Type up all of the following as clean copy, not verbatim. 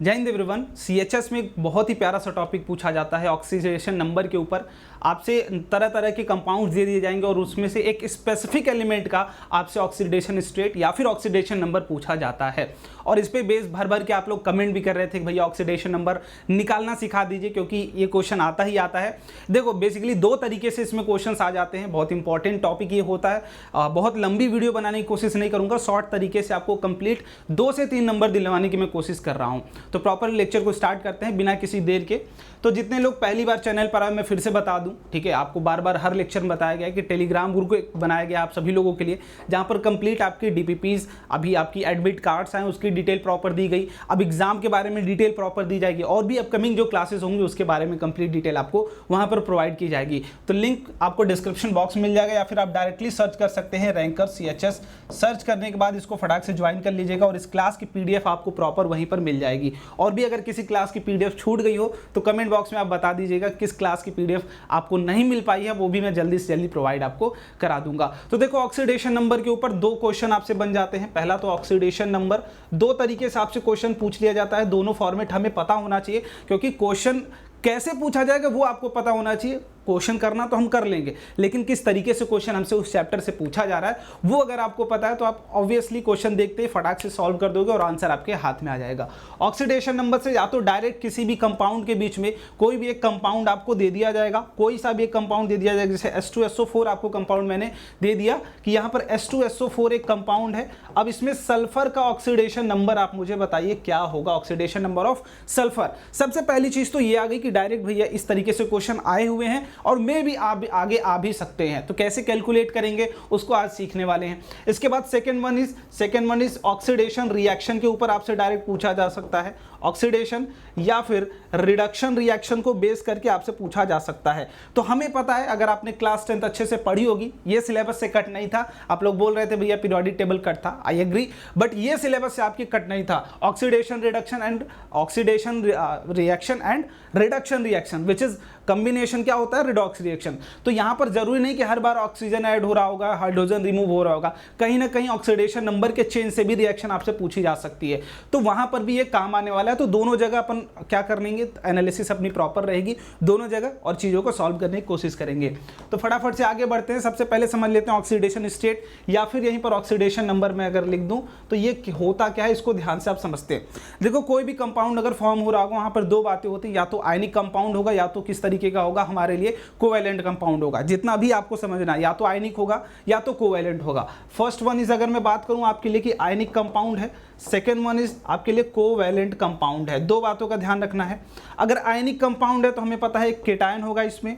जय Hind everyone. CHS में एक बहुत ही प्यारा सा टॉपिक पूछा जाता है ऑक्सीडेशन नंबर के ऊपर। आपसे तरह तरह के कंपाउंड्स दे दिए जाएंगे और उसमें से एक स्पेसिफिक एलिमेंट का आपसे ऑक्सीडेशन स्टेट या फिर ऑक्सीडेशन नंबर पूछा जाता है। और इस पे बेस भर भर के आप लोग कमेंट भी कर रहे थे कि भैया ऑक्सीडेशन नंबर निकालना सिखा दीजिए, क्योंकि ये क्वेश्चन आता ही आता है। देखो बेसिकली दो तरीके से इसमें क्वेश्चन आ जाते हैं। बहुत इंपॉर्टेंट टॉपिक ये होता है। बहुत लंबी वीडियो बनाने की कोशिश नहीं करूँगा, शॉर्ट तरीके से आपको कंप्लीट 2 से 3 नंबर दिलवाने की मैं कोशिश कर रहा हूँ। तो प्रॉपर लेक्चर को स्टार्ट करते हैं बिना किसी देर के। तो जितने लोग पहली बार चैनल पर आए मैं फिर से बता दूं, ठीक है, आपको बार बार हर लेक्चर में बताया गया है कि टेलीग्राम ग्रुप को बनाया गया आप सभी लोगों के लिए, जहां पर कंप्लीट आपकी डीपीपीज, अभी आपकी एडमिट कार्ड्स हैं उसकी डिटेल प्रॉपर दी गई। अब एग्जाम के बारे में डिटेल प्रॉपर दी जाएगी और भी अपकमिंग जो क्लासेस होंगी उसके बारे में कंप्लीट डिटेल आपको वहां पर प्रोवाइड की जाएगी। तो लिंक आपको डिस्क्रिप्शन बॉक्स मिल जाएगा या फिर आप डायरेक्टली सर्च कर सकते हैं रैंकर सीएचएस। सर्च करने के बाद इसको फटाक से ज्वाइन कर लीजिएगा और इस क्लास की पीडीएफ आपको प्रॉपर वहीं पर मिल जाएगी। और भी अगर किसी क्लास की पीडीएफ छूट गई हो तो कमेंट बॉक्स में आप बता दीजिएगा किस क्लास की पीडीएफ आपको नहीं मिल पाई है, वो भी मैं जल्दी से जल्दी प्रोवाइड आपको करा दूंगा। तो देखो ऑक्सीडेशन नंबर के ऊपर 2 क्वेश्चन आपसे बन जाते हैं। पहला तो ऑक्सीडेशन नंबर 2 तरीके से आपसे क्वेश्चन पूछ लिया जाता है। दोनों फॉर्मेट हमें पता होना चाहिए, क्योंकि क्वेश्चन कैसे पूछा जाएगा वो आपको पता होना चाहिए। क्वेश्चन करना तो हम कर लेंगे, लेकिन किस तरीके से क्वेश्चन हमसे उस चैप्टर से पूछा जा रहा है वो अगर आपको पता है तो आप ऑब्वियसली क्वेश्चन देखते ही फटाक से सॉल्व कर दोगे और आंसर आपके हाथ में आ जाएगा। ऑक्सीडेशन नंबर से या तो डायरेक्ट किसी भी कंपाउंड के बीच में कोई भी एक कंपाउंड आपको दे दिया जाएगा, कोई सा भी एक कंपाउंड दे दिया जाएगा। जैसे H2SO4 आपको कंपाउंड मैंने दे दिया कि यहाँ पर H2SO4 एक कंपाउंड है। अब इसमें सल्फर का ऑक्सीडेशन नंबर आप मुझे बताइए क्या होगा, ऑक्सीडेशन नंबर ऑफ सल्फर। सबसे पहली चीज तो ये आ गई कि डायरेक्ट भैया इस तरीके से क्वेश्चन आए हुए हैं और मे भी आगे आ भी सकते हैं, तो कैसे कैलकुलेट करेंगे उसको आज सीखने वाले हैं। इसके बाद second one is oxidation reaction के ऊपर आपसे डायरेक्ट पूछा जा सकता है। ऑक्सीडेशन या फिर रिडक्शन रिएक्शन को बेस करके आपसे पूछा जा सकता है। तो हमें पता है, अगर आपने क्लास 10th अच्छे से पढ़ी होगी, ये सिलेबस से कट नहीं था। आप लोग बोल रहे थे भैया पीरियोडिक टेबल कट था, आई एग्री, बट ये सिलेबस से आपकी कट नहीं था। Oxidation reduction and oxidation reaction and reduction reaction which is combination क्या होता है, रिडॉक्स रिएक्शन। तो यहां पर जरूरी नहीं कि हर बार ऑक्सीजन ऐड हो रहा होगा, हाइड्रोजन रिमूव हो रहा होगा, कहीं ना कहीं ऑक्सीडेशन नंबर के चेंज से भी रिएक्शन आपसे पूछी जा सकती है। तो वहां पर भी ये काम आने वाला है। तो दोनों जगह अपन क्या कर लेंगे, एनालिसिस अपनी प्रॉपर रहेगी दोनों जगह और चीजों को सॉल्व करने की कोशिश करेंगे। तो फटाफट से आगे बढ़ते हैं। सबसे पहले समझ लेते हैं ऑक्सीडेशन स्टेट या फिर यहीं पर ऑक्सीडेशन नंबर में अगर लिख दूं तो ये होता क्या है, इसको ध्यान से आप समझते हैं। देखो कोई भी कंपाउंड अगर फॉर्म हो रहा होगा वहां पर 2 बातें होती हैं, या तो आयनिक कंपाउंड होगा या तो किस तरीके का होगा, हमारे लिए कोवैलेंट कंपाउंड होगा। जितना भी आपको समझना है, या तो आयनिक होगा या तो कोवैलेंट होगा। फर्स्ट वन इज अगर मैं बात करूं आपके लिए कि आयनिक कंपाउंड है, सेकेंड वन इज आपके लिए कोवैलेंट कंपाउंड है। 2 बातों का ध्यान रखना है। अगर आयनिक कंपाउंड है तो हमें पता है एक केटायन होगा, इसमें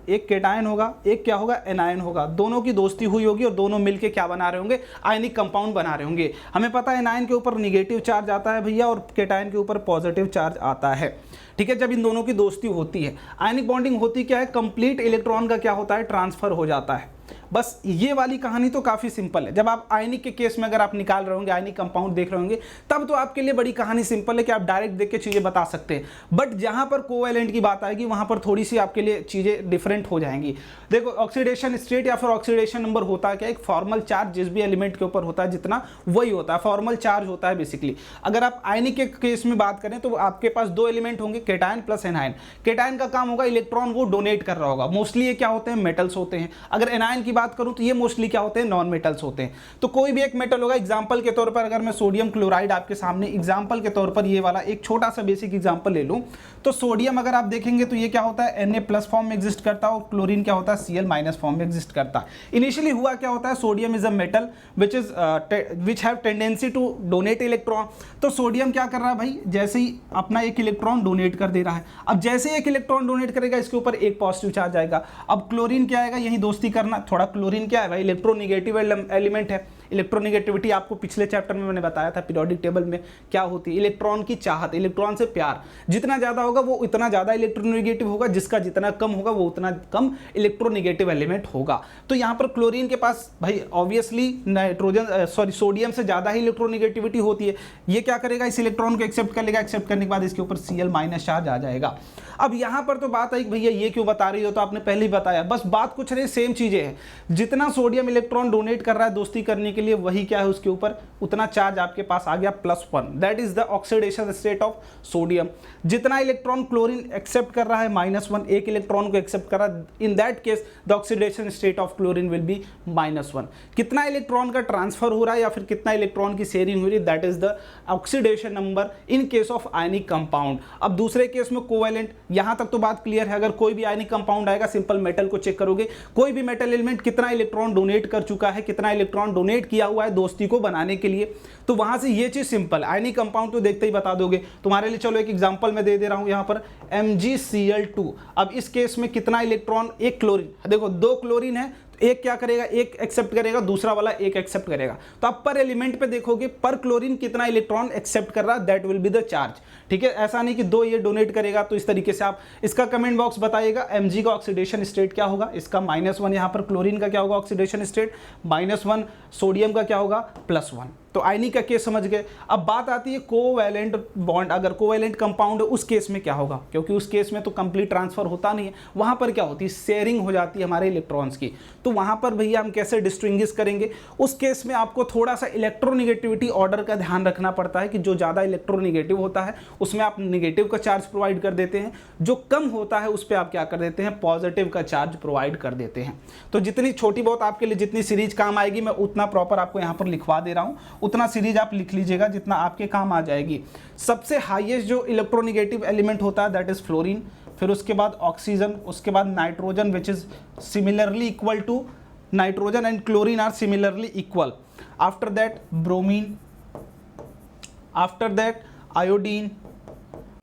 एक केटायन होगा, एक क्या होगा, एनायन होगा। दोनों की दोस्ती हुई होगी और दोनों मिलके क्या बना रहे होंगे, आयनिक कंपाउंड बना रहे होंगे। हमें पता है एनायन के ऊपर निगेटिव चार्ज आता है भैया और केटायन के ऊपर पॉजिटिव चार्ज आता है, ठीक है। जब इन दोनों की दोस्ती होती है, आयनिक बॉन्डिंग होती क्या है, कंप्लीट इलेक्ट्रॉन का क्या होता है, ट्रांसफर हो जाता है। बस ये वाली कहानी तो काफी सिंपल है। जब आप आयनिक के केस में अगर आप निकाल रहे होंगे, आयनिक कंपाउंड देख रहे होंगे, तब तो आपके लिए बड़ी कहानी सिंपल है कि आप डायरेक्ट देख के चीजें बता सकते हैं। बट जहां पर कोवैलेंट की बात आएगी वहां पर थोड़ी सी आपके लिए चीजें डिफरेंट हो जाएंगी। देखो ऑक्सीडेशन स्टेट या फिर ऑक्सीडेशन नंबर होता है क्या, एक फॉर्मल चार्ज जिस भी एलिमेंट के ऊपर होता है जितना वही होता है, फॉर्मल चार्ज होता है बेसिकली। अगर आप आयनिक के केस में बात करें तो आपके पास 2 एलिमेंट होंगे, केटायन प्लस एनायन। केटायन का काम होगा इलेक्ट्रॉन वो डोनेट कर रहा होगा, मोस्टली ये क्या होते हैं, मेटल्स होते हैं। अगर एनायन की बात करूं तो ये मोस्टली क्या होते हैं, नॉन मेटल्स होते हैं। तो कोई भी एक मेटल होगा। एग्जांपल के तौर पर अगर मैं सोडियम क्लोराइड आपके सामने एग्जांपल के तौर पर ये वाला एक छोटा सा बेसिक एग्जांपल ले लूं तो सोडियम अगर आप देखेंगे तो ये क्या होता है, Na+ फॉर्म में एग्जिस्ट करता है और क्लोरीन क्या होता है, Cl- फॉर्म में एग्जिस्ट करता है। इनिशियली हुआ क्या होता है, sodium is a metal which have tendency to donate electron. तो सोडियम क्या कर रहा है भाई, जैसे ही अपना एक इलेक्ट्रॉन डोनेट कर दे रहा है। अब जैसे एक इलेक्ट्रॉन डोनेट करेगा इसके ऊपर एक पॉजिटिव चार्ज आएगा। अब क्लोरीन क्या आएगा, यही दोस्ती करना। थोड़ा क्लोरीन क्या है भाई, इलेक्ट्रोनिगेटिव एलिमेंट है। इलेक्ट्रोनिगेटिविटी आपको पिछले चैप्टर में मैंने बताया था पीरियोडिक टेबल में क्या होती है, इलेक्ट्रॉन की चाहत, इलेक्ट्रॉन से प्यार। जितना ज्यादा होगा वो उतना ज्यादा इलेक्ट्रोनिगेटिव होगा, जिसका जितना कम होगा वो उतना कम इलेक्ट्रोनिगेटिव एलिमेंट होगा। तो यहाँ पर क्लोरीन के पास भाई ऑब्वियसली सोडियम से ज्यादा ही इलेक्ट्रोनिगेटिविटी होती है। ये क्या करेगा, इस इलेक्ट्रॉन को एक्सेप्ट कर लेगा, एक्सेप्ट करने के बाद इसके ऊपर Cl- चार्ज आ जाएगा। अब यहाँ पर तो बात आई भैया ये क्यों बता रही हो, तो आपने पहले ही बताया, बस बात कुछ नहीं, सेम चीजें हैं। जितना सोडियम इलेक्ट्रॉन डोनेट कर रहा है दोस्ती करने के लिए वही क्या है उसके ऊपर उतना चार्ज आपके पास आ गया +1, that is the oxidation state of sodium. जितना इलेक्ट्रॉन क्लोरीन एक्सेप्ट कर रहा है -1, एक इलेक्ट्रॉन को एक्सेप्ट कर रहा है, in that case the oxidation state of chlorine will be -1। कितना इलेक्ट्रॉन का ट्रांसफर हो रहा है या फिर कितना इलेक्ट्रॉन की शेयरिंग हो रही है, that is the oxidation number in case of ionic compound. अब दूसरे केस में कोवैलेंट, यहां तक तो बात क्लियर है। अगर कोई भी आयनिक कंपाउंड आएगा, सिंपल मेटल को चेक करोगे, कोई भी मेटल एलिमेंट कितना इलेक्ट्रॉन डोनेट कर चुका है, कितना इलेक्ट्रॉन डोनेट किया हुआ है दोस्ती को बनाने के लिए, तो वहां से ये चीज सिंपल, आयनिक कंपाउंड तो देखते ही बता दोगे। तुम्हारे लिए चलो एक एग्जांपल मैं दे रहा हूं यहां पर MgCl2। अब इस केस में कितना इलेक्ट्रॉन, एक क्लोरीन, देखो 2 क्लोरीन है, एक क्या करेगा, एक एक्सेप्ट करेगा, दूसरा वाला एक एक्सेप्ट करेगा। तो आप पर एलिमेंट पे देखोगे पर क्लोरीन कितना इलेक्ट्रॉन एक्सेप्ट कर रहा है, that will be the charge. ठीक है, ऐसा नहीं कि 2 ये डोनेट करेगा। तो इस तरीके से आप इसका कमेंट बॉक्स बताइएगा, Mg का ऑक्सीडेशन स्टेट क्या होगा, इसका -1, यहाँ पर क्लोरीन का क्या होगा ऑक्सीडेशन स्टेट, -1, सोडियम का क्या होगा +1। तो आयनिक का केस समझ गए। अब बात आती है कोवैलेंट बॉन्ड, अगर कोवैलेंट कंपाउंड है उस केस में क्या होगा, क्योंकि उस केस में तो कंप्लीट ट्रांसफर होता नहीं है, वहां पर क्या होती है, शेयरिंग हो जाती है हमारे इलेक्ट्रॉन्स की। तो वहां पर भैया हम कैसे डिस्टिंग्विश करेंगे, उस केस में आपको थोड़ा सा इलेक्ट्रोनेगेटिविटी ऑर्डर का ध्यान रखना पड़ता है कि जो ज़्यादा इलेक्ट्रोनेगेटिव होता है उसमें आप नेगेटिव का चार्ज प्रोवाइड कर देते हैं, जो कम होता है उस पर आप क्या कर देते हैं, पॉजिटिव का चार्ज प्रोवाइड कर देते हैं। तो जितनी छोटी बहुत आपके लिए जितनी सीरीज काम आएगी, मैं उतना प्रॉपर आपको यहाँ पर लिखवा दे रहा हूँ, उतना सीरीज आप लिख लीजिएगा जितना आपके काम आ जाएगी। सबसे हाईएस्ट जो इलेक्ट्रोनेगेटिव एलिमेंट होता है दैट इज फ्लोरीन, फिर उसके बाद ऑक्सीजन, उसके बाद nitrogen which is similarly equal to nitrogen and chlorine are similarly equal. After that bromine, after that iodine,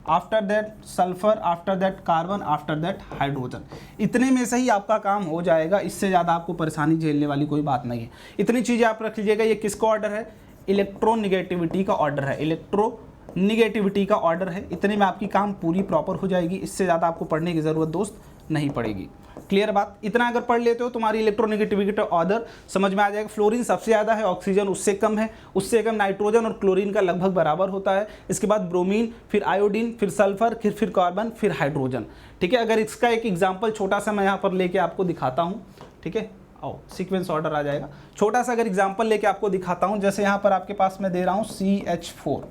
after that sulphur, after that carbon, after that hydrogen. इतने में से ही आपका काम हो जाएगा, इससे ज़्यादा आपको परेशानी झेलने वाली कोई बात नहीं है। इतनी चीज़ें आप रख लीजिएगा। ये किसका ऑर्डर है, इलेक्ट्रोनेगेटिविटी का ऑर्डर है, इलेक्ट्रोनेगेटिविटी का ऑर्डर है। इतने में आपकी काम पूरी प्रॉपर हो जाएगी, इससे ज़्यादा आपको पढ़ने की ज़रूरत दोस्त नहीं पड़ेगी। क्लियर बात, इतना अगर पढ़ लेते हो तुम्हारी इलेक्ट्रोनेगेटिविटी का ऑर्डर समझ में आ जाएगा। फ्लोरीन सबसे ज़्यादा है, ऑक्सीजन उससे कम है, उससे कम नाइट्रोजन और क्लोरीन का लगभग बराबर होता है। इसके बाद ब्रोमीन, फिर आयोडीन, फिर सल्फर, फिर कार्बन, फिर हाइड्रोजन। ठीक है, अगर इसका एक एग्जाम्पल छोटा सा मैं यहाँ पर लेके आपको दिखाता हूँ, ठीक है, आओ सीक्वेंस ऑर्डर आ जाएगा। छोटा सा अगर एग्जाम्पल लेके आपको दिखाता हूँ, जैसे यहाँ पर आपके पास मैं दे रहा हूँ CH4।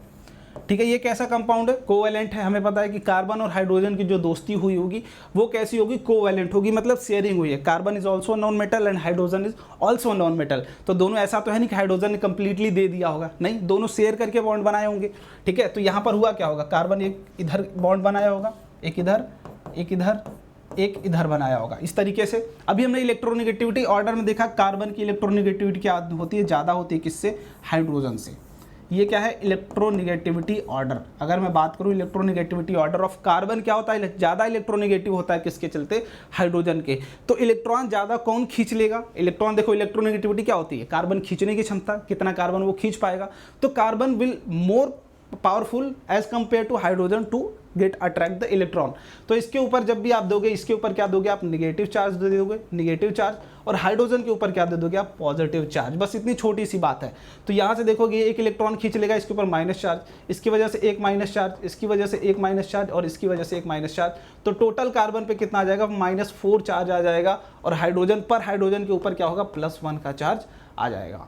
ठीक है, ये कैसा कंपाउंड है, कोवैलेंट है। हमें पता है कि कार्बन और हाइड्रोजन की जो दोस्ती हुई होगी वो कैसी होगी, कोवैलेंट होगी, मतलब शेयरिंग हुई है। Carbon is also non metal and hydrogen is also non metal. तो दोनों, ऐसा तो है नहीं कि हाइड्रोजन ने कंप्लीटली दे दिया होगा, नहीं, दोनों शेयर करके बॉन्ड बनाए होंगे। ठीक है, तो यहाँ पर हुआ क्या होगा, कार्बन एक इधर बॉन्ड बनाया होगा, एक इधर, एक इधर, एक इधर बनाया होगा, इस तरीके से। अभी हमने इलेक्ट्रोनेगेटिविटी ऑर्डर में देखा, कार्बन की इलेक्ट्रोनेगेटिविटी क्या होती है, ज़्यादा होती है किससे, हाइड्रोजन से। ये क्या है, इलेक्ट्रोनेगेटिविटी ऑर्डर। अगर मैं बात करूं इलेक्ट्रोनेगेटिविटी ऑर्डर ऑफ कार्बन, क्या होता है, ज़्यादा इलेक्ट्रोनेगेटिव होता है किसके चलते, हाइड्रोजन के। तो इलेक्ट्रॉन ज़्यादा कौन खींच लेगा, इलेक्ट्रॉन। देखो इलेक्ट्रोनेगेटिविटी क्या होती है, कार्बन खींचने की क्षमता, कितना कार्बन वो खींच पाएगा। तो carbon will more powerful as compare to hydrogen to get attract the electron. तो इसके ऊपर जब भी आप दोगे, इसके ऊपर क्या दोगे आप, निगेटिव चार्ज दे दोगे, निगेटिव चार्ज, और हाइड्रोजन के ऊपर क्या दे दोगे आप, पॉजिटिव चार्ज। बस इतनी छोटी सी बात है। तो यहाँ से देखोगे एक इलेक्ट्रॉन खींच लेगा, इसके ऊपर माइनस चार्ज, इसकी वजह से एक माइनस चार्ज, इसकी वजह से एक माइनस चार्ज, और इसकी वजह से एक माइनस चार्ज। तो टोटल कार्बन पे कितना आ जाएगा, -4 चार्ज आ जाएगा, और हाइड्रोजन पर, हाइड्रोजन के ऊपर क्या होगा, +1 का चार्ज आ जाएगा।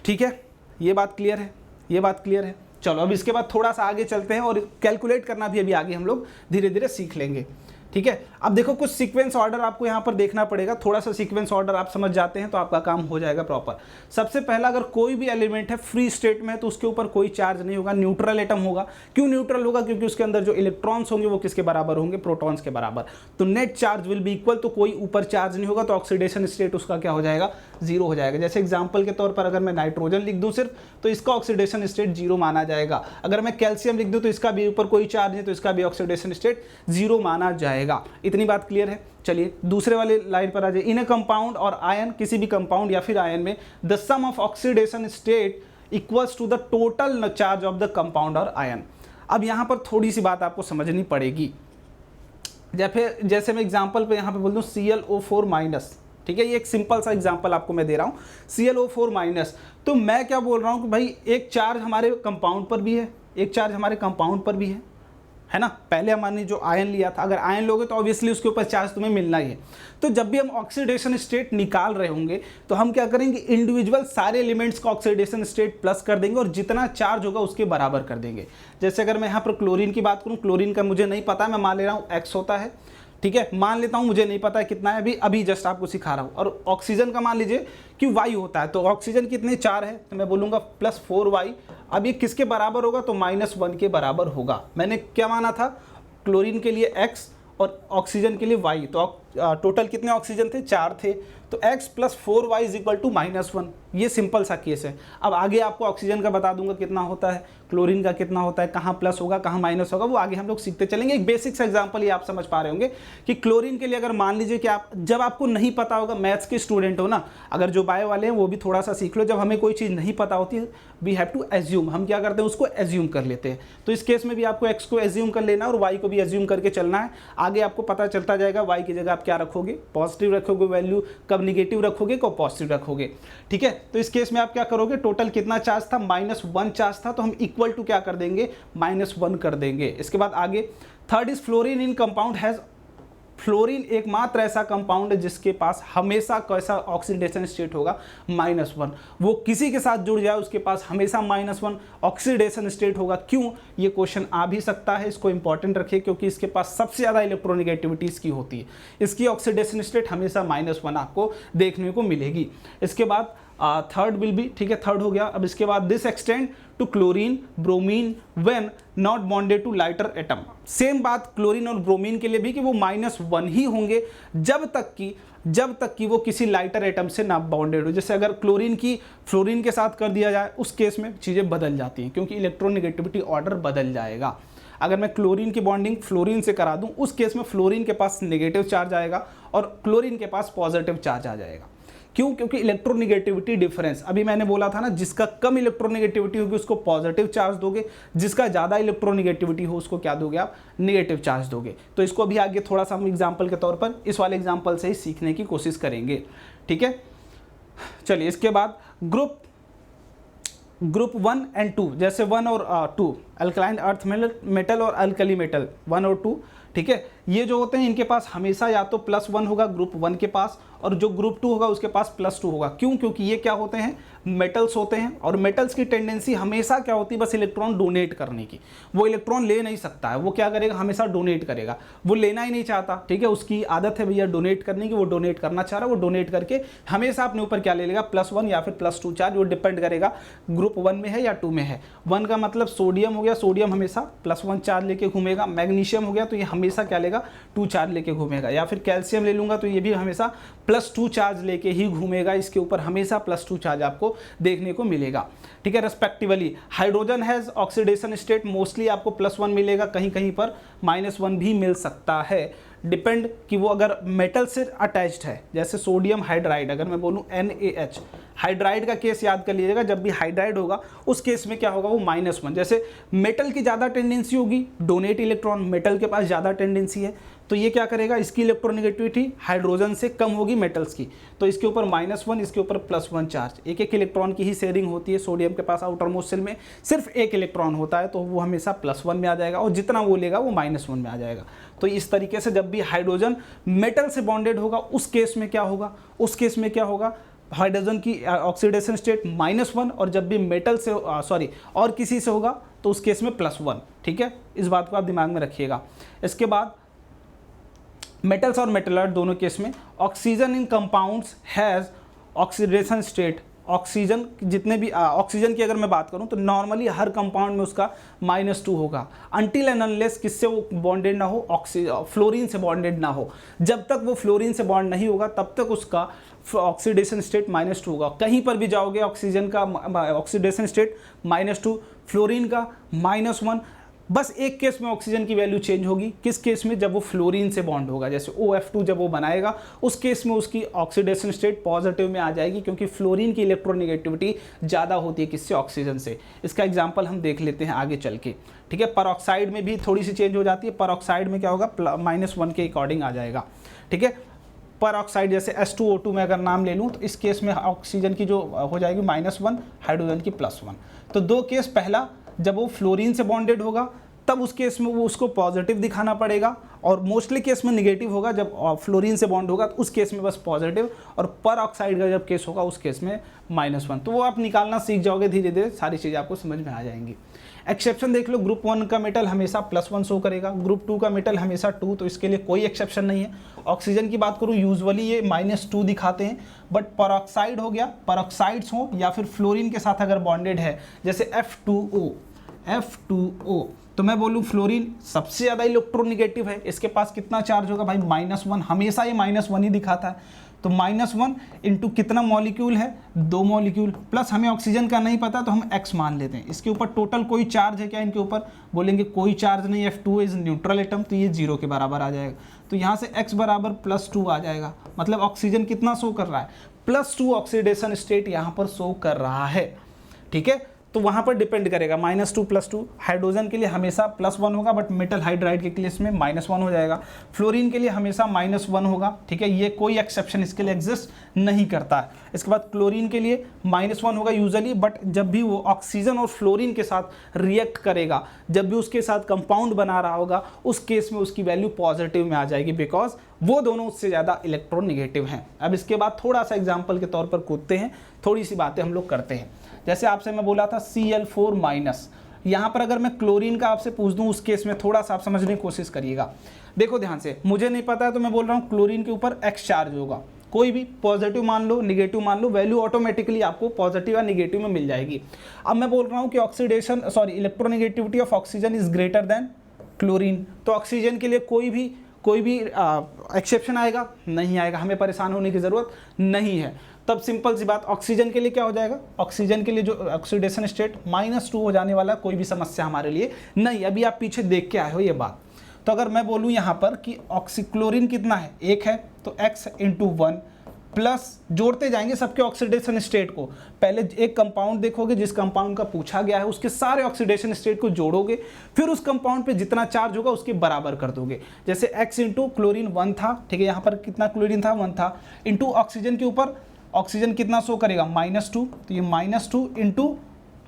ठीक है, ये बात क्लियर है, ये बात क्लियर है। चलो अब इसके बाद थोड़ा सा आगे चलते हैं, और कैलकुलेट करना भी अभी आगे हम लोग धीरे धीरे सीख लेंगे। ठीक है, अब देखो कुछ सीक्वेंस ऑर्डर आपको यहाँ पर देखना पड़ेगा। थोड़ा सा सीक्वेंस ऑर्डर आप समझ जाते हैं तो आपका काम हो जाएगा प्रॉपर। सबसे पहला, अगर कोई भी एलिमेंट है फ्री स्टेट में तो उसके ऊपर कोई चार्ज नहीं होगा, न्यूट्रल एटम होगा। क्यों न्यूट्रल होगा, क्योंकि उसके अंदर जो इलेक्ट्रॉन्स होंगे वो किसके बराबर होंगे, प्रोटॉन्स के बराबर। तो net charge will be equal, तो कोई ऊपर चार्ज नहीं होगा, तो ऑक्सीडेशन स्टेट उसका क्या हो जाएगा, 0 हो जाएगा। जैसे एग्जाम्पल के तौर पर अगर मैं नाइट्रोजन लिख दूँ सिर्फ, तो इसका ऑक्सीडेशन स्टेट 0 माना जाएगा। अगर मैं कैल्शियम लिख दूँ तो इसका भी ऊपर कोई चार्ज नहीं, तो इसका भी ऑक्सीडेशन स्टेट 0 माना जाएगा। इतनी बात क्लियर है। चलिए दूसरे वाले लाइन पर आ जाए। इन ए कंपाउंड और आयन, किसी भी कंपाउंड या फिर आयन में, the sum of oxidation state equals to the total charge of the compound और आयन। अब यहाँ पर थोड़ी सी बात आपको समझनी पड़ेगी। जैसे मैं एग्जांपल पे यहाँ पे बोल दूँ ClO4-, ठीक है, ये एक सिंपल सा एग्जांपल आपको मैं दे रहा हूँ, ClO4-। तो मैं क्या बोल रहा हूँ कि भाई एक चार्ज हमारे कंपाउंड पर भी है, एक चार्ज हमारे कंपाउंड पर भी है, है ना। पहले हमने जो आयन लिया था, अगर आयन लोगे तो ऑब्वियसली उसके ऊपर चार्ज तुम्हें मिलना ही है। तो जब भी हम ऑक्सीडेशन स्टेट निकाल रहे होंगे तो हम क्या करेंगे, इंडिविजुअल सारे एलिमेंट्स का ऑक्सीडेशन स्टेट प्लस कर देंगे और जितना चार्ज होगा उसके बराबर कर देंगे। जैसे अगर मैं यहाँ पर क्लोरीन की बात करूँ, क्लोरीन का मुझे नहीं पता, मैं मान ले रहा हूँ x होता है, ठीक है, मान लेता हूँ, मुझे नहीं पता है कितना है, अभी जस्ट आपको सिखा रहा हूँ। और ऑक्सीजन का मान लीजिए कि y होता है, तो ऑक्सीजन कितने 4 है, तो मैं बोलूँगा +4y। अब ये किसके बराबर होगा, तो -1 के बराबर होगा। मैंने क्या माना था, क्लोरीन के लिए x और ऑक्सीजन के लिए y, तो टोटल कितने ऑक्सीजन थे, 4 थे, तो x + 4y = -1। ये सिंपल सा केस है। अब आगे आपको ऑक्सीजन का बता दूंगा कितना होता है, क्लोरीन का कितना होता है, कहाँ प्लस होगा कहाँ माइनस होगा, वो आगे हम लोग सीखते चलेंगे। एक बेसिक सा एग्जांपल ये आप समझ पा रहे होंगे कि क्लोरीन के लिए अगर मान लीजिए कि आप, जब आपको नहीं पता होगा, मैथ्स के स्टूडेंट हो ना, अगर जो बायो वाले हैं वो भी थोड़ा सा सीख लो, जब हमें कोई चीज़ नहीं पता होती है वी हैव टू एज्यूम, हम क्या करते हैं उसको एज्यूम कर लेते हैं। तो इस केस में भी आपको x को एज्यूम कर लेना और y को भी एज्यूम करके चलना है। आगे आपको पता चलता जाएगा y की जगह आप क्या रखोगे, पॉजिटिव रखोगे वैल्यू, कब निगेटिव रखोगे, कब पॉजिटिव रखोगे, ठीक है। तो इस केस में आप क्या करोगे, टोटल कितना चार्ज था, -1 चार्ज था, तो हम इक्वल टू क्या कर देंगे, -1 कर देंगे। इसके बाद आगे third is fluorine in compound has, fluorine एकमात्र ऐसा कंपाउंड है जिसके पास हमेशा कैसा ऑक्सीडेशन स्टेट होगा, -1। वो किसी के साथ जुड़ जाए उसके पास हमेशा -1 ऑक्सीडेशन स्टेट होगा। क्यों, ये क्वेश्चन आ भी सकता है, इसको इंपॉर्टेंट रखिए, क्योंकि इसके पास सबसे ज़्यादा इलेक्ट्रोनेगेटिविटी इसकी होती है, इसकी ऑक्सीडेशन स्टेट हमेशा -1 आपको देखने को मिलेगी। इसके बाद थर्ड विल बी, ठीक है, थर्ड हो गया। अब इसके बाद this extend to chlorine bromine when not bonded to lighter atom. Same बात क्लोरीन और ब्रोमीन के लिए भी कि वो -1 ही होंगे जब तक कि वो किसी लाइटर एटम से ना बॉन्डेड हो। जैसे अगर क्लोरीन की फ्लोरीन के साथ कर दिया जाए, उस केस में चीज़ें बदल जाती हैं, क्योंकि इलेक्ट्रोनेगेटिविटी ऑर्डर बदल जाएगा। अगर मैं क्लोरीन की बॉन्डिंग फ्लोरीन से करा दूं, उस केस में फ्लोरीन के पास नेगेटिव चार्ज आएगा और क्लोरीन के पास पॉजिटिव चार्ज आ जाएगा। क्यों, क्योंकि इलेक्ट्रोनेगेटिविटी डिफरेंस, अभी मैंने बोला था ना, जिसका कम इलेक्ट्रोनेगेटिविटी होगी उसको पॉजिटिव चार्ज दोगे, जिसका ज़्यादा इलेक्ट्रोनेगेटिविटी हो उसको क्या दोगे आप, नेगेटिव चार्ज दोगे। तो इसको अभी आगे थोड़ा सा हम एग्जाम्पल के तौर पर इस वाले एग्जाम्पल से ही सीखने की कोशिश करेंगे, ठीक है। चलिए, इसके बाद ग्रुप 1 और 2, जैसे 1 और 2 अल्कलाइन अर्थ मेटल और अल्कली मेटल 1 और 2, ठीक है, ये जो होते हैं इनके पास हमेशा या तो +1 होगा ग्रुप 1 के पास, और जो ग्रुप 2 होगा उसके पास +2 होगा। क्यों, क्योंकि ये क्या होते हैं, मेटल्स होते हैं, और मेटल्स की टेंडेंसी हमेशा क्या होती है, बस इलेक्ट्रॉन डोनेट करने की। वो इलेक्ट्रॉन ले नहीं सकता है, वो क्या करेगा, हमेशा डोनेट करेगा, वो लेना ही नहीं चाहता, ठीक है, उसकी आदत है भैया डोनेट करने की, वो डोनेट करना चाह रहा है, वो डोनेट करके हमेशा अपने ऊपर क्या ले लेगा, +1 या फिर +2 चार्ज, वो डिपेंड करेगा ग्रुप 1 में है या 2 में है। 1 का मतलब सोडियम हो गया, सोडियम हमेशा +1 चार्ज लेके घूमेगा, मैग्नीशियम हो गया तो ये हमेशा क्या लेगा, 2 चार्ज लेके घूमेगा, या फिर कैल्शियम ले लूंगा तो ये भी हमेशा +2 चार्ज लेके ही घूमेगा, इसके ऊपर हमेशा +2 चार्ज आपको देखने को मिलेगा, ठीक है, respectively. Hydrogen has oxidation state, mostly आपको +1 मिलेगा, कहीं कहीं पर -1 भी मिल सकता है, डिपेंड कि वो अगर मेटल से अटैच्ड है। जैसे सोडियम हाइड्राइड, अगर मैं बोलूँ NaH, हाइड्राइड का केस याद कर लीजिएगा, जब भी हाइड्राइड होगा उस केस में क्या होगा, वो -1। जैसे मेटल की ज़्यादा टेंडेंसी होगी डोनेट इलेक्ट्रॉन, मेटल के पास ज़्यादा टेंडेंसी है, तो ये क्या करेगा, इसकी इलेक्ट्रोनेगेटिविटी हाइड्रोजन से कम होगी मेटल्स की, तो इसके ऊपर -1, इसके ऊपर +1 चार्ज। एक इलेक्ट्रॉन की ही शेयरिंग होती है, सोडियम के पास आउटर मोस्ट शेल में सिर्फ एक इलेक्ट्रॉन होता है, तो वो हमेशा +1 में आ जाएगा, और जितना वो लेगा वो -1 में आ जाएगा। तो इस तरीके से जब भी हाइड्रोजन मेटल से बॉन्डेड होगा उस केस में क्या होगा, हाइड्रोजन की ऑक्सीडेशन स्टेट -1, और जब भी मेटल से और किसी से होगा तो उस केस में +1, ठीक है, इस बात को आप दिमाग में रखिएगा। इसके बाद मेटल्स और मेटलॉइड दोनों केस में oxygen in compounds has oxidation state, oxygen जितने भी ऑक्सीजन की अगर मैं बात करूं तो नॉर्मली हर कंपाउंड में उसका -2 होगा, अनटिल एंड अनलेस किससे वो बॉन्डेड ना हो, फ्लोरीन से बॉन्डेड ना हो। जब तक वो फ्लोरीन से बॉन्ड नहीं होगा तब तक उसका ऑक्सीडेशन स्टेट -2 होगा। कहीं पर भी जाओगे ऑक्सीजन का ऑक्सीडेशन स्टेट -2, फ्लोरीन का -1। बस एक केस में ऑक्सीजन की वैल्यू चेंज होगी, किस केस में, जब वो फ्लोरीन से बॉन्ड होगा, जैसे OF2 जब वो बनाएगा उस केस में उसकी ऑक्सीडेशन स्टेट पॉजिटिव में आ जाएगी, क्योंकि फ्लोरीन की इलेक्ट्रोनेगेटिविटी ज़्यादा होती है किससे, ऑक्सीजन से। इसका एग्जांपल हम देख लेते हैं आगे चल के, ठीक है। परऑक्साइड में भी थोड़ी सी चेंज हो जाती है, परऑक्साइड में क्या होगा, -1 के अकॉर्डिंग आ जाएगा, ठीक है। परऑक्साइड जैसे H2O2 में अगर नाम ले लूँ तो इस केस में ऑक्सीजन की जो हो जाएगी -1, हाइड्रोजन की +1। तो दो केस, पहला जब वो फ्लोरीन से बॉन्डेड होगा तब उस केस में वो उसको पॉजिटिव दिखाना पड़ेगा, और मोस्टली केस में निगेटिव होगा। जब फ्लोरीन से बॉन्ड होगा तो उस केस में बस पॉजिटिव, और पर ऑक्साइड का जब केस होगा उस केस में -1। तो वो आप निकालना सीख जाओगे, धीरे धीरे सारी चीज़ें आपको समझ में आ जाएंगी। एक्सेप्शन देख लो, ग्रुप 1 का मेटल हमेशा +1 शो करेगा, ग्रुप 2 का मेटल हमेशा 2, तो इसके लिए कोई एक्सेप्शन नहीं है। ऑक्सीजन की बात करूँ, यूजुअली ये -2 दिखाते हैं, बट परऑक्साइड हो गया, परऑक्साइड्स हो या फिर फ्लोरीन के साथ अगर बॉन्डेड है, जैसे F2O, तो मैं बोलूँ फ्लोरीन सबसे ज़्यादा इलेक्ट्रोनेगेटिव है, इसके पास कितना चार्ज होगा भाई -1, हमेशा ये -1 ही दिखाता है। तो -1 इंटू कितना मॉलिक्यूल है, 2 मॉलिक्यूल, प्लस हमें ऑक्सीजन का नहीं पता तो हम X मान लेते हैं। इसके ऊपर टोटल कोई चार्ज है क्या, इनके ऊपर बोलेंगे कोई चार्ज नहीं, F2 इज न्यूट्रल एटम, तो ये 0 के बराबर आ जाएगा। तो यहाँ से X बराबर +2 आ जाएगा, मतलब ऑक्सीजन कितना शो कर रहा है, +2 ऑक्सीडेशन स्टेट यहाँ पर शो कर रहा है। ठीक है, तो वहाँ पर डिपेंड करेगा, -2 +2। हाइड्रोजन के लिए हमेशा +1 होगा, बट मेटल हाइड्राइड के केस में -1 हो जाएगा। फ्लोरीन के लिए हमेशा -1 होगा। ठीक है, ये कोई एक्सेप्शन इसके लिए एग्जिस्ट नहीं करता है। इसके बाद क्लोरीन के लिए -1 होगा यूजुअली, बट जब भी वो ऑक्सीजन और फ्लोरीन के साथ रिएक्ट करेगा, जब भी उसके साथ कंपाउंड बना रहा होगा, उस केस में उसकी वैल्यू पॉजिटिव में आ जाएगी, बिकॉज वो दोनों उससे ज़्यादा इलेक्ट्रोनेगेटिव हैं। अब इसके बाद थोड़ा सा एग्जाम्पल के तौर पर कूदते हैं, थोड़ी सी बातें हम लोग करते हैं। जैसे आपसे मैं बोला था Cl4-, यहाँ पर अगर मैं क्लोरीन का आपसे पूछ दूँ, उस केस में थोड़ा सा आप समझने की कोशिश करिएगा। देखो ध्यान से, मुझे नहीं पता है तो मैं बोल रहा हूँ क्लोरीन के ऊपर X चार्ज होगा, कोई भी पॉजिटिव मान लो, निगेटिव मान लो, वैल्यू ऑटोमेटिकली आपको पॉजिटिव या निगेटिव में मिल जाएगी। अब मैं बोल रहा हूँ कि electronegativity of oxygen is greater than chlorine, तो ऑक्सीजन के लिए कोई भी एक्सेप्शन आएगा? नहीं आएगा, हमें परेशान होने की ज़रूरत नहीं है। तब सिंपल सी बात, ऑक्सीजन के लिए क्या हो जाएगा, ऑक्सीजन के लिए जो ऑक्सीडेशन स्टेट -2 हो जाने वाला, कोई भी समस्या हमारे लिए नहीं। अभी आप पीछे देख के आए हो ये बात। तो अगर मैं बोलूँ यहाँ पर कि ऑक्सीक्लोरीन कितना है, 1 है, तो X × 1 प्लस जोड़ते जाएंगे सबके ऑक्सीडेशन स्टेट को। पहले एक कंपाउंड देखोगे, जिस कंपाउंड का पूछा गया है उसके सारे ऑक्सीडेशन स्टेट को जोड़ोगे, फिर उस कंपाउंड पे जितना चार्ज होगा उसके बराबर कर दोगे। जैसे X × क्लोरीन 1 था, ठीक है, यहाँ पर कितना क्लोरीन था, 1 था, इंटू ऑक्सीजन के ऊपर ऑक्सीजन कितना शो करेगा, -2, तो ये -2 इंटू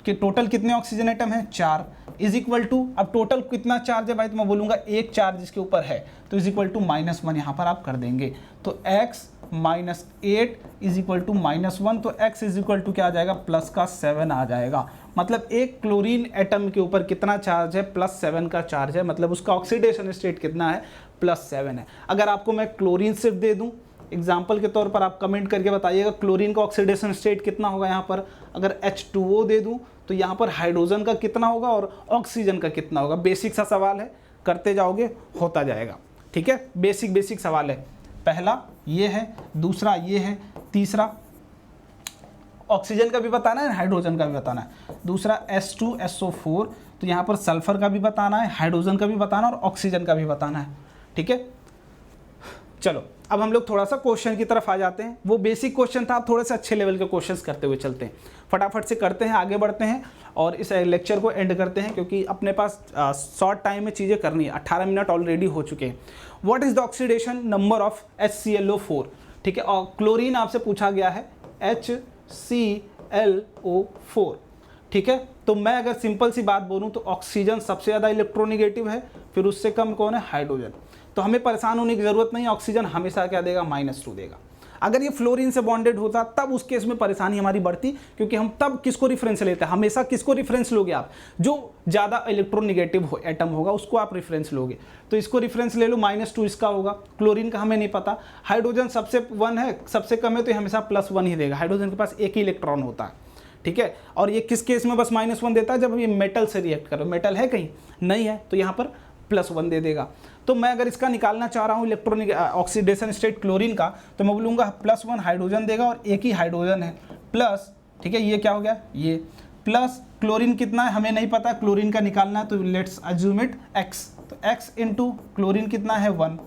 के टोटल कितने ऑक्सीजन एटम है, 4, इज इक्वल टू, अब टोटल कितना चार्ज है भाई, तो मैं बोलूँगा एक चार्ज इसके ऊपर है, तो इज इक्वल टू -1 यहाँ पर आप कर देंगे। तो X -8 इज इक्वल टू -1, तो X इज इक्वल टू क्या आ जाएगा, +7 आ जाएगा। मतलब एक क्लोरीन एटम के ऊपर कितना चार्ज है, +7 का चार्ज है, मतलब उसका ऑक्सीडेशन स्टेट कितना है, +7 है। अगर आपको मैं क्लोरीन सिर्फ दे दूँ एग्जाम्पल के तौर पर, आप कमेंट करके बताइएगा क्लोरीन का ऑक्सीडेशन स्टेट कितना होगा। यहाँ पर अगर H2O दे दूँ तो यहाँ पर हाइड्रोजन का कितना होगा और ऑक्सीजन का कितना होगा। बेसिक सा सवाल है, करते जाओगे होता जाएगा। ठीक है, बेसिक सवाल है। पहला ये है, दूसरा ये है, तीसरा ऑक्सीजन का भी बताना है, हाइड्रोजन का भी बताना है। दूसरा H2SO4, तो यहाँ पर सल्फर का भी बताना है, हाइड्रोजन का भी बताना है और ऑक्सीजन का भी बताना है। ठीक है, चलो अब हम लोग थोड़ा सा क्वेश्चन की तरफ आ जाते हैं। वो बेसिक क्वेश्चन था, आप थोड़े से अच्छे लेवल के क्वेश्चंस करते हुए चलते हैं, फटाफट से करते हैं, आगे बढ़ते हैं और इस लेक्चर को एंड करते हैं, क्योंकि अपने पास शॉर्ट टाइम में चीज़ें करनी है। 18 मिनट ऑलरेडी हो चुके हैं। What is the oxidation number of HClO4? ठीक है, और क्लोरीन आपसे पूछा गया है HClO4। ठीक है, तो मैं अगर सिंपल सी बात बोलूँ तो ऑक्सीजन सबसे ज़्यादा इलेक्ट्रोनेगेटिव है, फिर उससे कम कौन है, हाइड्रोजन। तो हमें परेशान होने की ज़रूरत नहीं, ऑक्सीजन हमेशा क्या देगा, -2 देगा। अगर ये फ्लोरीन से बॉन्डेड होता तब उस केस में परेशानी हमारी बढ़ती, क्योंकि हम तब किसको रेफरेंस लेते हैं, हमेशा किसको रेफरेंस लोगे आप, जो ज़्यादा इलेक्ट्रोनेगेटिव एटम होगा उसको आप रेफरेंस लोगे। तो इसको रेफरेंस ले लो, -2 इसका होगा। क्लोरीन का हमें नहीं पता, हाइड्रोजन सबसे 1 है, सबसे कम है, तो हमेशा +1 ही देगा। हाइड्रोजन के पास एक ही इलेक्ट्रॉन होता है। ठीक है, और ये किस केस में बस -1 देता है, जब ये मेटल से रिएक्ट करो। मेटल है कहीं नहीं है, तो यहाँ पर +1 दे देगा। तो मैं अगर इसका निकालना चाह रहा हूँ इलेक्ट्रॉनिक ऑक्सीडेशन स्टेट क्लोरीन का, तो मैं बोलूँगा +1 हाइड्रोजन देगा और एक ही हाइड्रोजन है, प्लस, ठीक है, ये क्या हो गया, ये प्लस क्लोरीन कितना है हमें नहीं पता, क्लोरीन का निकालना है, तो लेट्स अज्यूम इट X, तो X इंटू क्लोरीन कितना है, 1,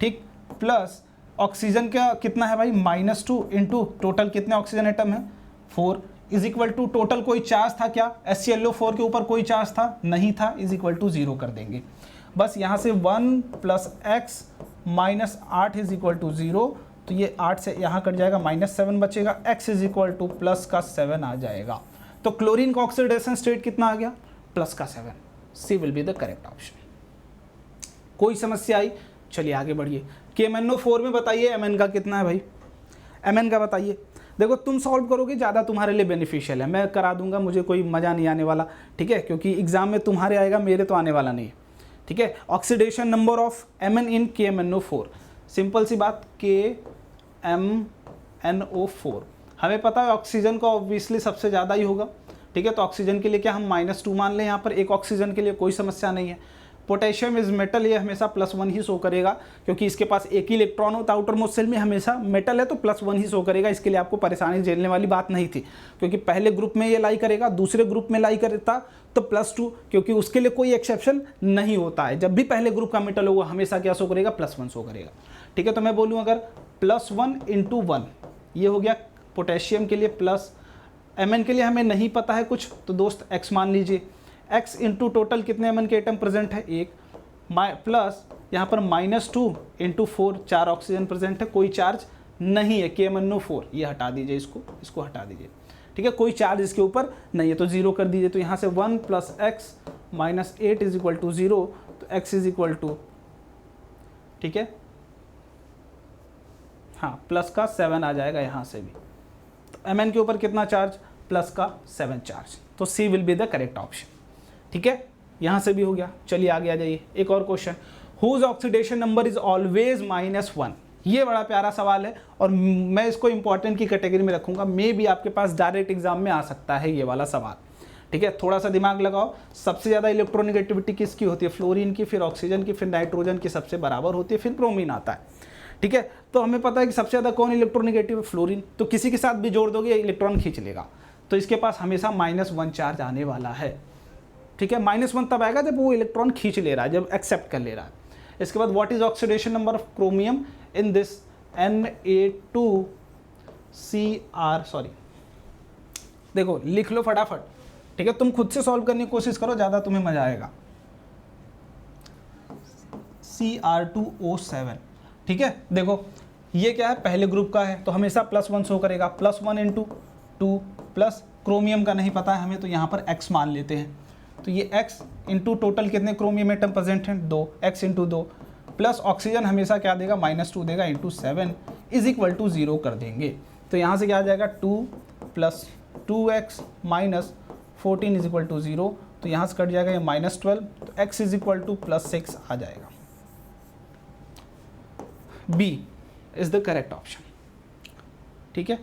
ठीक, प्लस ऑक्सीजन का कितना है भाई, -2 इंटू टोटल कितने ऑक्सीजन एटम है, 4, इज इक्वल टू टोटल कोई चार्ज था क्या, HClO4 के ऊपर कोई चार्ज था, नहीं था, इज इक्वल टू 0 कर देंगे। बस यहाँ से 1 + X -8 इज इक्वल टू 0, तो ये 8 से यहाँ कट जाएगा, -7 बचेगा, X इज इक्वल टू +7 आ जाएगा। तो क्लोरीन का ऑक्सीडेशन स्टेट कितना आ गया, +7। C will be the correct option. कोई समस्या आई? चलिए आगे बढ़िए। KMnO4 में बताइए Mn का कितना है भाई, Mn का बताइए। देखो तुम सॉल्व करोगे ज़्यादा तुम्हारे लिए बेनिफिशियल है, मैं करा दूंगा, मुझे कोई मज़ा नहीं आने वाला, ठीक है, क्योंकि एग्जाम में तुम्हारे आएगा, मेरे तो आने वाला नहीं है, ठीक है। Oxidation number of Mn in KMnO4, simple सी बात, KMnO4 हमें पता है ऑक्सीजन का ऑब्वियसली सबसे ज़्यादा ही होगा, ठीक है। तो ऑक्सीजन के लिए क्या हम -2 मान लें यहाँ पर, एक ऑक्सीजन के लिए कोई समस्या नहीं है। पोटेशियम इज मेटल, ये हमेशा +1 ही शो करेगा, क्योंकि इसके पास एक ही इलेक्ट्रॉन होता है आउटर मोस्ट सेल में, हमेशा मेटल है तो +1 ही शो करेगा। इसके लिए आपको परेशानी झेलने वाली बात नहीं थी, क्योंकि पहले ग्रुप में ये लाई करेगा, दूसरे ग्रुप में लाई करता तो +2, क्योंकि उसके लिए कोई एक्सेप्शन नहीं होता है। जब भी पहले ग्रुप का मेटल होगा हमेशा क्या शो करेगा, +1 शो करेगा, ठीक है। तो मैं बोलूँ अगर +1 × 1, ये हो गया पोटेशियम के लिए, प्लस Mn के लिए हमें नहीं पता है कुछ, तो दोस्त x मान लीजिए, x इंटू टोटल कितने Mn के एटम प्रेजेंट है, 1, प्लस यहाँ पर -2 × 4, 4 ऑक्सीजन प्रेजेंट है, कोई चार्ज नहीं है, KMnO4, ये हटा दीजिए, इसको हटा दीजिए, ठीक है, कोई चार्ज इसके ऊपर नहीं है, तो 0 कर दीजिए। तो यहाँ से 1 + x - 8 = 0, तो x = ठीक है, हाँ प्लस का 7 आ जाएगा यहाँ से भी। तो Mn के ऊपर कितना चार्ज, प्लस का 7 चार्ज, तो C will be the correct option, ठीक है। यहाँ से भी हो गया। चलिए आगे आ जाइए, एक और question, whose oxidation number is always -1, ये बड़ा प्यारा सवाल है और मैं इसको इंपॉर्टेंट की कैटेगरी में रखूंगा, मे भी आपके पास डायरेक्ट एग्जाम में आ सकता है ये वाला सवाल, ठीक है। थोड़ा सा दिमाग लगाओ, सबसे ज़्यादा इलेक्ट्रोनेगेटिविटी किसकी होती है, फ्लोरीन की, फिर ऑक्सीजन की, फिर नाइट्रोजन की सबसे बराबर होती है, फिर ब्रोमीन आता है, ठीक है। तो हमें पता है कि सबसे ज़्यादा कौन इलेक्ट्रोनेगेटिव है, फ्लोरीन, तो किसी के साथ भी जोड़ दोगे इलेक्ट्रॉन खींच लेगा, तो इसके पास हमेशा -1 चार्ज आने वाला है, ठीक है। -1 तब आएगा जब वो इलेक्ट्रॉन खींच ले रहा है, जब एक्सेप्ट कर ले रहा है। इसके बाद what is oxidation number of chromium in this Na2Cr, sorry, देखो लिख लो फटाफट, ठीक है, तुम खुद से सॉल्व करने की कोशिश करो, ज़्यादा तुम्हें मजा आएगा। Cr2O7, ठीक है। देखो ये क्या है, पहले ग्रुप का है तो हमेशा +1 शो करेगा, +1 × 2 प्लस क्रोमियम का नहीं पता है हमें, तो यहाँ पर x मान लेते हैं, तो ये x इंटू टोटल कितने क्रोमियम एटम प्रेजेंट हैं, 2, x × 2 प्लस ऑक्सीजन हमेशा क्या देगा, -2 देगा, इंटू 7 = 0 कर देंगे। तो यहाँ से क्या आ जाएगा, 2 + 2x - 14 = 0, तो यहाँ से कट जाएगा ये -12, तो x = +6 आ जाएगा। B is the correct option, ठीक है।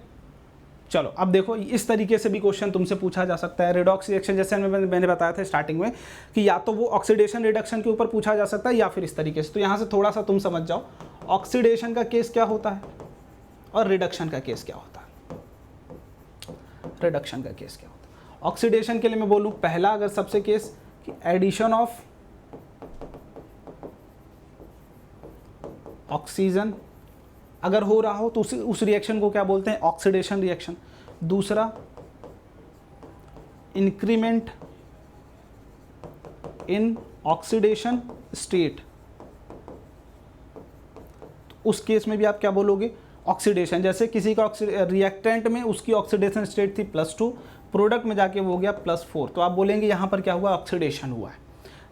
चलो अब देखो, इस तरीके से भी क्वेश्चन तुमसे पूछा जा सकता है। रेडॉक्स रिएक्शन जैसे मैंने बताया था स्टार्टिंग में कि या तो वो ऑक्सीडेशन रिडक्शन के ऊपर पूछा जा सकता है या फिर इस तरीके से। तो यहाँ से थोड़ा सा तुम समझ जाओ ऑक्सीडेशन का केस क्या होता है और रिडक्शन का केस क्या होता है। रिडक्शन का केस क्या होता है, ऑक्सीडेशन के लिए मैं बोलूँ पहला अगर सबसे केस कि एडिशन ऑफ ऑक्सीजन अगर हो रहा हो तो उस रिएक्शन को क्या बोलते हैं, ऑक्सीडेशन रिएक्शन। दूसरा इंक्रीमेंट इन ऑक्सीडेशन स्टेट, उस केस में भी आप क्या बोलोगे, ऑक्सीडेशन। जैसे किसी का रिएक्टेंट में उसकी ऑक्सीडेशन स्टेट थी +2, प्रोडक्ट में जाके वो गया +4, तो आप बोलेंगे यहाँ पर क्या हुआ, ऑक्सीडेशन हुआ है।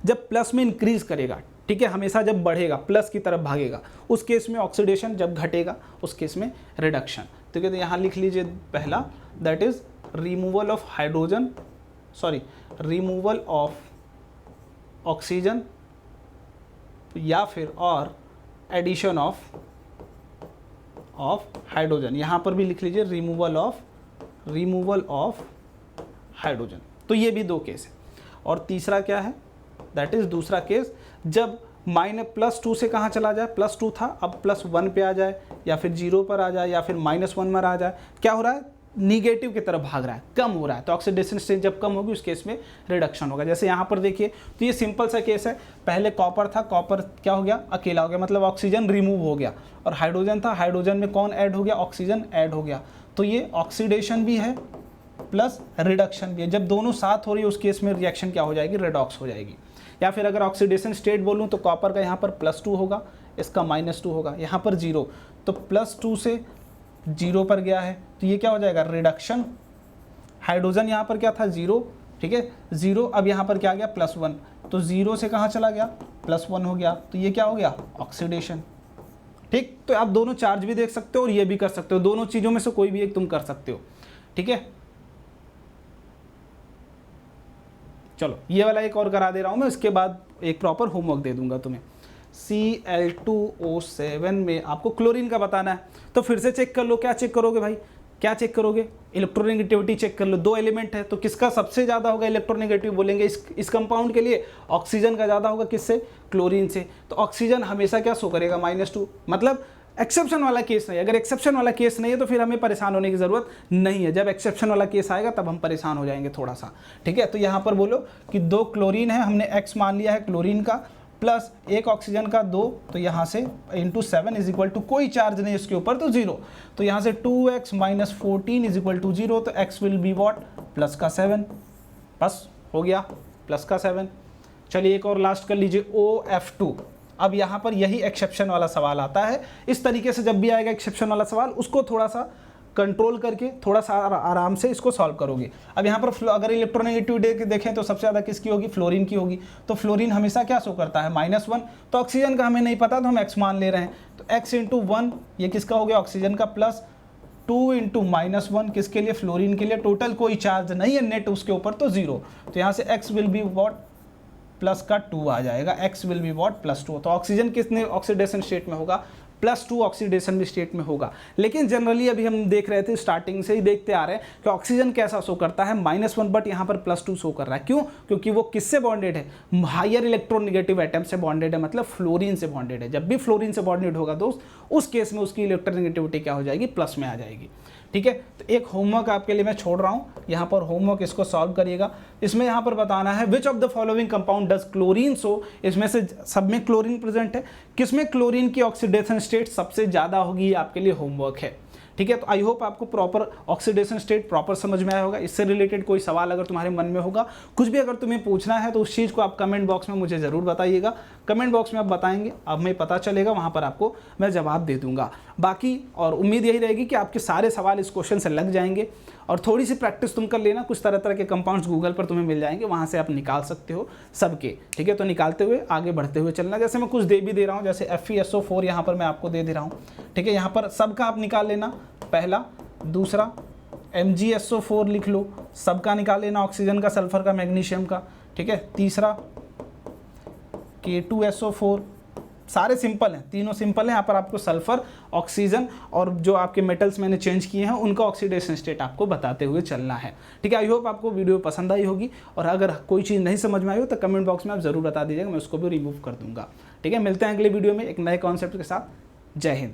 जब प्लस में इंक्रीज करेगा, ठीक है, हमेशा जब बढ़ेगा प्लस की तरफ भागेगा, उस केस में ऑक्सीडेशन, जब घटेगा उस केस में रिडक्शन। तो कहते यहाँ लिख लीजिए पहला, that is removal of hydrogen, sorry removal of oxygen, या फिर और एडिशन ऑफ हाइड्रोजन। यहाँ पर भी लिख लीजिए रिमूवल ऑफ हाइड्रोजन। तो ये भी 2 केस है। और तीसरा क्या है, दैट इज दूसरा केस जब -+2 से कहाँ चला जाए, +2 था अब +1 पे आ जाए, या फिर 0 पर आ जाए, या फिर -1 में आ जाए। क्या हो रहा है, निगेटिव की तरफ भाग रहा है, कम हो रहा है। तो ऑक्सीडेशन स्टेट जब कम होगी उस केस में रिडक्शन होगा। जैसे यहाँ पर देखिए, तो ये सिंपल सा केस है, पहले कॉपर था, कॉपर क्या हो गया, अकेला हो गया, मतलब ऑक्सीजन रिमूव हो गया, और हाइड्रोजन था, हाइड्रोजन में कौन ऐड हो गया, ऑक्सीजन ऐड हो गया। तो ये ऑक्सीडेशन भी है प्लस रिडक्शन भी है। जब दोनों साथ हो रही है उस केस में रिएक्शन क्या हो जाएगी, रेडॉक्स हो जाएगी। या फिर अगर ऑक्सीडेशन स्टेट बोलूँ तो कॉपर का यहाँ पर +2 होगा, इसका -2 होगा, यहाँ पर 0, तो +2 से 0 पर गया है, तो ये क्या हो जाएगा, रिडक्शन। हाइड्रोजन यहाँ पर क्या था, 0, ठीक है, 0, अब यहाँ पर क्या आ गया, +1, तो 0 से कहाँ चला गया, +1 हो गया, तो ये क्या हो गया, ऑक्सीडेशन। ठीक, तो आप दोनों चार्ज भी देख सकते हो और ये भी कर सकते हो, दोनों चीज़ों में से कोई भी एक तुम कर सकते हो। ठीक है, चलो ये वाला एक और करा दे रहा हूँ मैं, इसके बाद एक प्रॉपर होमवर्क दे दूंगा तुम्हें। Cl2O7 में आपको क्लोरीन का बताना है, तो फिर से चेक कर लो। क्या चेक करोगे भाई, क्या चेक करोगे, इलेक्ट्रोनेगेटिविटी चेक कर लो। 2 एलिमेंट है तो किसका सबसे ज़्यादा होगा इलेक्ट्रोनेगेटिव, बोलेंगे इस कंपाउंड के लिए ऑक्सीजन का ज़्यादा होगा, किससे, क्लोरीन से। तो ऑक्सीजन हमेशा क्या शो करेगा, -2, मतलब एक्सेप्शन वाला केस नहीं। अगर एक्सेप्शन वाला केस नहीं है तो फिर हमें परेशान होने की ज़रूरत नहीं है, जब एक्सेप्शन वाला केस आएगा तब हम परेशान हो जाएंगे थोड़ा सा। ठीक है, तो यहाँ पर बोलो कि 2 क्लोरीन है, हमने x मान लिया है क्लोरीन का, प्लस 1 ऑक्सीजन का 2, तो यहाँ से इंटू 7 इज इक्वल टू कोई चार्ज नहीं इसके ऊपर तो 0, तो यहाँ से 2x - 14 इज इक्वल टू 0, तो x will be what, plus का 7, बस हो गया प्लस का 7। चलिए एक और लास्ट कर लीजिए, OF2। अब यहाँ पर यही एक्सेप्शन वाला सवाल आता है। इस तरीके से जब भी आएगा एक्सेप्शन वाला सवाल, उसको थोड़ा सा कंट्रोल करके थोड़ा सा आराम से इसको सॉल्व करोगे। अब यहाँ पर अगर इलेक्ट्रोनेगेटिविटी देखें तो सबसे ज़्यादा किसकी होगी, फ्लोरीन की होगी। तो फ्लोरीन हमेशा क्या शो करता है, -1, तो ऑक्सीजन का हमें नहीं पता तो हम x मान ले रहे हैं, तो x × 1 ये किसका हो गया, ऑक्सीजन का, प्लस 2 × -1 किसके लिए, फ्लोरीन के लिए। टोटल कोई चार्ज नहीं है नेट उसके ऊपर तो 0, तो यहाँ से x will be what, plus का 2 आ जाएगा, x विल बी वॉट, +2। तो ऑक्सीजन कितने ऑक्सीडेशन स्टेट में होगा, +2 ऑक्सीडेशन स्टेट में होगा। लेकिन जनरली अभी हम देख रहे थे, स्टार्टिंग से ही देखते आ रहे हैं कि ऑक्सीजन कैसा शो करता है, -1, बट यहाँ पर +2 शो कर रहा है। क्यों, क्योंकि वो किससे बॉन्डेड है, हायर इलेक्ट्रोनेगेटिव एटम से बॉन्डेड है, मतलब फ्लोरीन से बॉन्डेड है। जब भी फ्लोरीन से बॉन्डेड होगा दोस्त, उस केस में उसकी इलेक्ट्रोनेगेटिविटी क्या हो जाएगी, प्लस में आ जाएगी। ठीक है, तो एक होमवर्क आपके लिए मैं छोड़ रहा हूँ, यहाँ पर होमवर्क इसको सॉल्व करिएगा। इसमें यहाँ पर बताना है which of the following compound does chlorine show, इसमें से सब में क्लोरीन प्रेजेंट है, किसमें क्लोरीन की ऑक्सीडेशन स्टेट सबसे ज़्यादा होगी, ये आपके लिए होमवर्क है। ठीक है, तो आई होप आपको प्रॉपर ऑक्सीडेशन स्टेट प्रॉपर समझ में आया होगा। इससे रिलेटेड कोई सवाल अगर तुम्हारे मन में होगा, कुछ भी अगर तुम्हें पूछना है, तो उस चीज़ को आप कमेंट बॉक्स में मुझे ज़रूर बताइएगा। कमेंट बॉक्स में आप बताएंगे, अब हमें पता चलेगा, वहाँ पर आपको मैं जवाब दे दूंगा। बाकी और उम्मीद यही रहेगी कि आपके सारे सवाल इस क्वेश्चन से लग जाएंगे, और थोड़ी सी प्रैक्टिस तुम कर लेना। कुछ तरह तरह के कंपाउंड्स गूगल पर तुम्हें मिल जाएंगे, वहाँ से आप निकाल सकते हो सबके। ठीक है, तो निकालते हुए आगे बढ़ते हुए चलना। जैसे मैं कुछ दे भी दे रहा हूँ, जैसे FeSO4 यहाँ पर मैं आपको दे रहा हूँ। ठीक है, यहाँ पर सबका आप निकाल लेना, पहला, दूसरा MgSO4 लिख लो, सबका निकाल लेना, ऑक्सीजन का, सल्फर का, मैग्नीशियम का। ठीक है, तीसरा K2SO4, सारे सिंपल हैं, तीनों सिंपल हैं। यहाँ पर आपको सल्फर, ऑक्सीजन और जो आपके मेटल्स मैंने चेंज किए हैं उनका ऑक्सीडेशन स्टेट आपको बताते हुए चलना है। ठीक है, आई होप आपको वीडियो पसंद आई होगी, और अगर कोई चीज़ नहीं समझ में आई हो तो कमेंट बॉक्स में आप ज़रूर बता दीजिएगा, मैं उसको भी रिमूव कर दूंगा। ठीक है, मिलते हैं अगले वीडियो में एक नए कॉन्सेप्ट के साथ। जय हिंद।